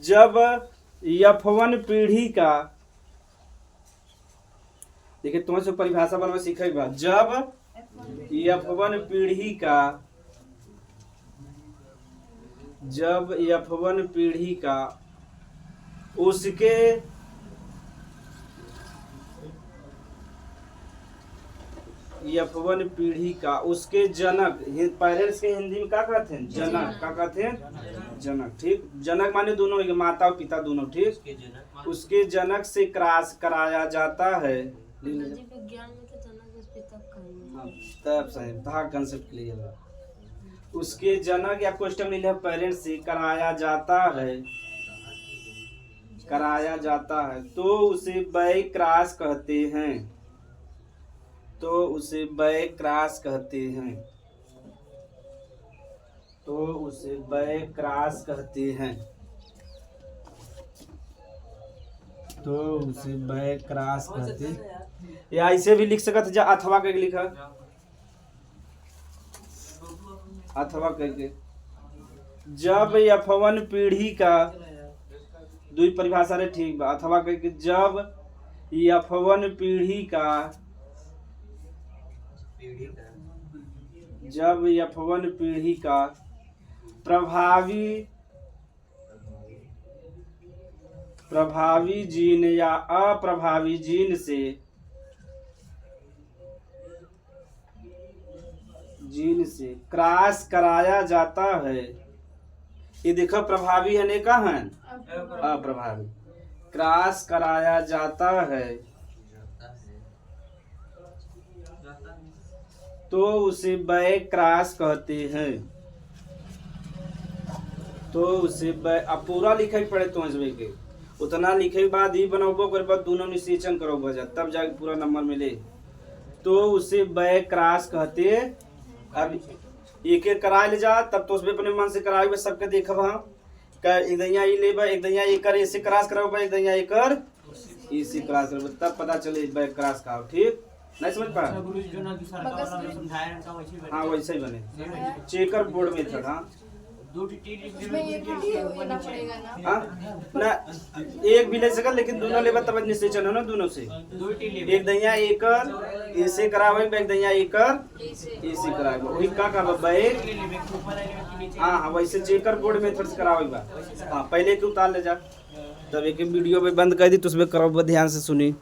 जब F1 पीढ़ी का देखिए तुम्हें से परिभाषा बनवा सीखेगा। जब F1 पीढ़ी का जब F1 पीढ़ी का उसके F1 पीढ़ी का उसके जनक पेरेंट्स के हिंदी में क्या कहते हैं जनक, क्या कहते हैं जनक। ठीक, जनक माने दोनों माता और पिता दोनों। ठीक, उसके जनक से क्रॉस कराया जाता है। विज्ञान में तो जनक पिता कहेंगे। तब सही था कांसेप्ट क्लियर। उसके जनक या क्वेश्चन में लिखा पेरेंट्स से कराया जाता है तो उसे बैक क्रॉस कहते हैं। तो उसे बैक क्रॉस कहते हैं। तो उसे बैक क्रॉस कहते हैं। तो उसे बैक क्रॉस कहते हैं। या ऐसे भी लिख सकते जा अथवा करके लिखा अथवा करके। जब F1 पीढ़ी का दुई परिभाषा रे ठीक बा अथवा करके। जब F1 पीढ़ी का जब F1 पीढ़ी का प्रभावी जीन या अप्रभावी जीन से क्रॉस कराया जाता है। ये देखो प्रभावी है ने का है अप्रभावी क्रॉस कराया जाता है तो उसे बैक क्रॉस कहते हैं। तो उसे अब पूरा लिखे पड़े तो के उतना लिखे के बाद ही बनाओ के बाद दोनों निषेचन करो बजा तब जाके पूरा नंबर मिले। तो उसे बैक क्रॉस कहते। अब एक एक करा ले जा तब तो उसमें अपने मन से कराए सबके देखब हम का एक दैया ई लेबा एक दैया एकर ऐसे क्रॉस कराओ एक दैया एकर इसी क्रॉस करो तब पता चले बैक क्रॉस का हो, ठीक नहीं समझ पा गुरु जी जो ना दूसरा वाला समझाया उनका वैसे ही हाँ वैसे ही बने चेकर बोर्ड मेथड हाँ दो टीटी उसमें ये टीटी होना पड़ेगा ना। हाँ ना एक भी ले सका लेकिन दोनों लेबा तब निश्चय हो ना दोनों से दो टीटी एक दैया एकर ऐसे करावे एक दैया एकर ऐसे करावे वही का बैक ऊपर आएगा कि नीचे हाँ हाँ वैसे चेकर बोर्ड मेथड से करावे बा हाँ पहले के उतार ले जा तब एक वीडियो पे बंद कर दी तो उसमें करो ध्यान से सुनी।